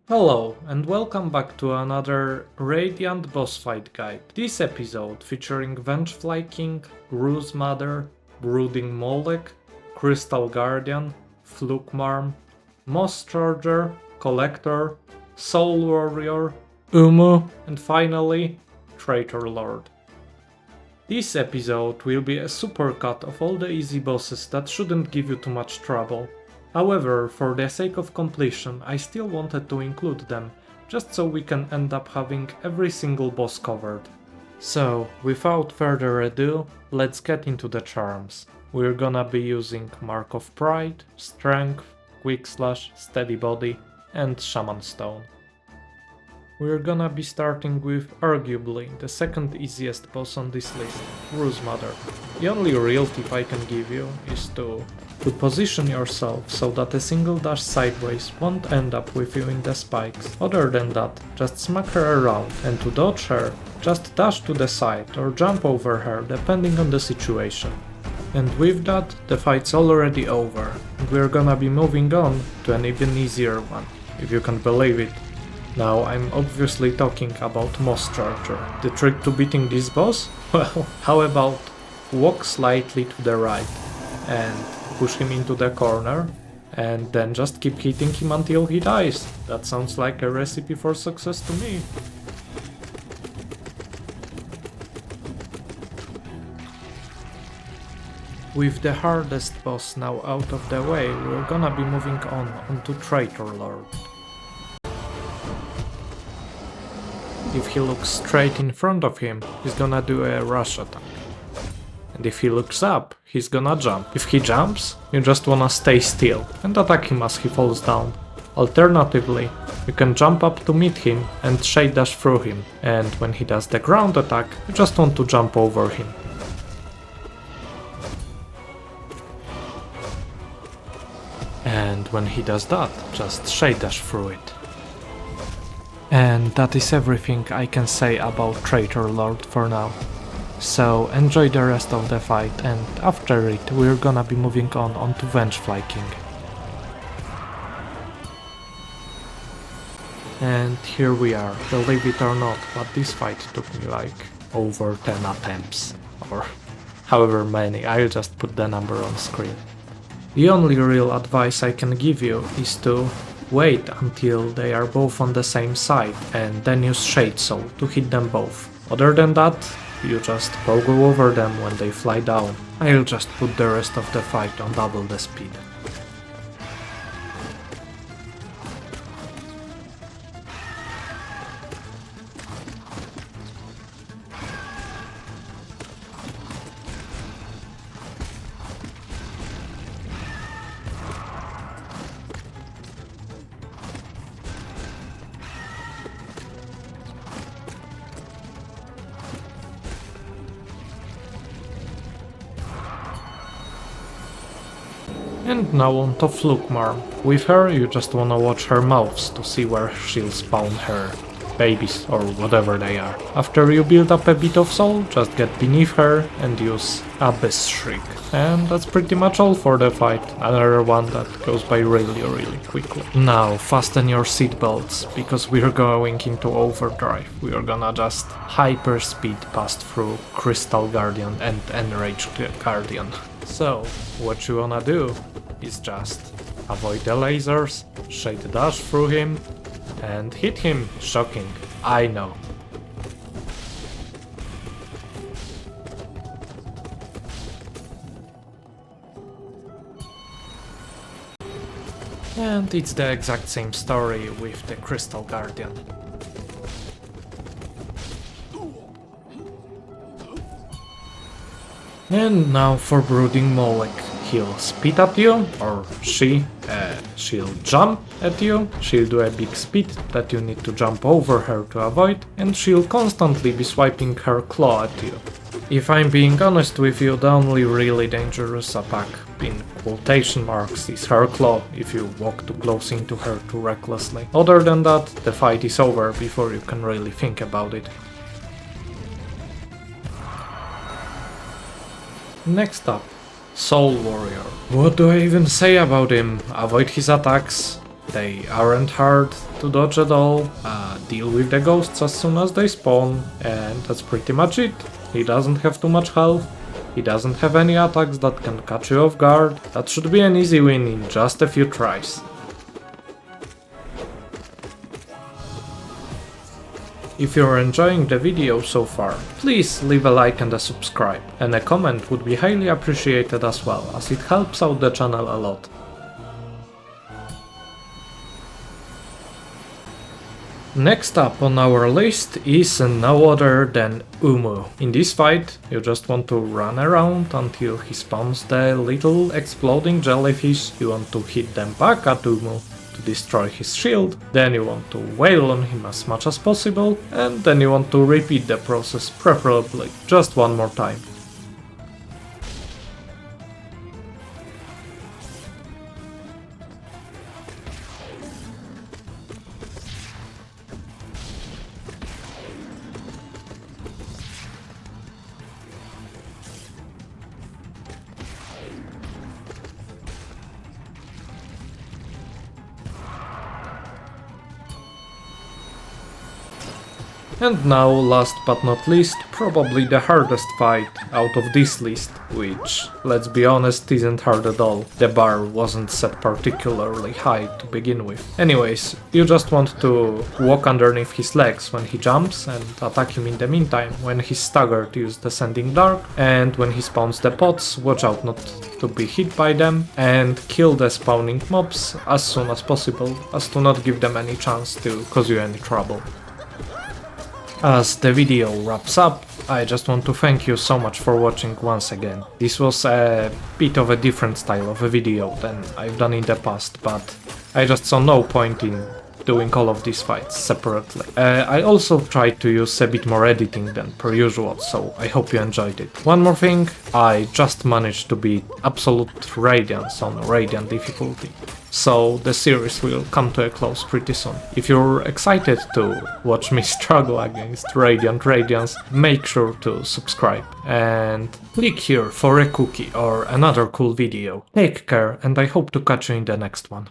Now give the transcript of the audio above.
Hello and welcome back to another Radiant boss fight guide. This episode featuring Vengefly King, Gruz Mother, Brooding Mawlek, Crystal Guardian, Flukemarm, Moss Charger, Collector, Soul Warrior, UUMUU, and finally Traitor Lord. This episode will be a supercut of all the easy bosses that shouldn't give you too much trouble. However, for the sake of completion, I still wanted to include them, just so we can end up having every single boss covered. So, without further ado, let's get into the charms. We're gonna be using Mark of Pride, Strength, Quick Slash, Steady Body, and Shaman Stone. We're gonna be starting with arguably the second easiest boss on this list, Gruz Mother. The only real tip I can give you is to position yourself so that a single dash sideways won't end up with you in the spikes. Other than that, just smack her around, and to dodge her, just dash to the side or jump over her depending on the situation. And with that, the fight's already over, and we're gonna be moving on to an even easier one, if you can believe it. Now, I'm obviously talking about Moss Charger. The trick to beating this boss? Well, how about walk slightly to the right and push him into the corner and then just keep hitting him until he dies. That sounds like a recipe for success to me. With the hardest boss now out of the way, we're gonna be moving onto Traitor Lord. If he looks straight in front of him, he's gonna do a rush attack. And if he looks up, he's gonna jump. If he jumps, you just wanna stay still and attack him as he falls down. Alternatively, you can jump up to meet him and shade dash through him, and when he does the ground attack, you just want to jump over him. And when he does that, just shade dash through it. And that is everything I can say about Traitor Lord for now. So enjoy the rest of the fight, and after it we're gonna be moving onto Vengefly King. And here we are, believe it or not, but this fight took me like over 10 attempts, or however many. I'll just put the number on screen. The only real advice I can give you is to wait until they are both on the same side and then use Shade Soul to hit them both. Other than that, you just pogo over them when they fly down. I'll just put the rest of the fight on double the speed. And now on to Flukemarm. With her, you just wanna watch her mouths to see where she'll spawn her babies or whatever they are. After you build up a bit of soul, just get beneath her and use Abyss Shriek. And that's pretty much all for the fight. Another one that goes by really quickly. Now fasten your seatbelts, because we're going into overdrive. We're gonna just hyper speed past through Crystal Guardian and Enraged Guardian. So, what you wanna do is just avoid the lasers, shade dash through him, and hit him. Shocking, I know. And it's the exact same story with the Crystal Guardian. And now for Brooding Mawlek. He'll spit at you, or she'll jump at you, she'll do a big spit that you need to jump over her to avoid, and she'll constantly be swiping her claw at you. If I'm being honest with you, the only really dangerous attack, in quotation marks, is her claw if you walk too close into her too recklessly. Other than that, the fight is over before you can really think about it. Next up, Soul Warrior. What do I even say about him? Avoid his attacks, They aren't hard to dodge at all, deal with the ghosts as soon as they spawn, and that's pretty much it. He doesn't have too much health, he doesn't have any attacks that can catch you off guard. That should be an easy win in just a few tries. If you're enjoying the video so far, please leave a like and a subscribe, and a comment would be highly appreciated as well, as it helps out the channel a lot. Next up on our list is no other than UUMUU. In this fight, you just want to run around until he spawns the little exploding jellyfish. You want to hit them back at UUMUU to destroy his shield, then you want to wail on him as much as possible, and then you want to repeat the process, preferably just one more time. And now, last but not least, probably the hardest fight out of this list, which, let's be honest, isn't hard at all. The bar wasn't set particularly high to begin with. Anyways, you just want to walk underneath his legs when he jumps and attack him in the meantime. When he's staggered, use Descending Dark, and when he spawns the pots, watch out not to be hit by them, and kill the spawning mobs as soon as possible, as to not give them any chance to cause you any trouble. As the video wraps up, I just want to thank you so much for watching once again. This was a bit of a different style of a video than I've done in the past, but I just saw no point in doing all of these fights separately. I also tried to use a bit more editing than per usual, so I hope you enjoyed it. One more thing, I just managed to beat Absolute Radiance on Radiant difficulty, so the series will come to a close pretty soon. If you're excited to watch me struggle against Radiance, make sure to subscribe and click here for a cookie or another cool video. Take care, and I hope to catch you in the next one.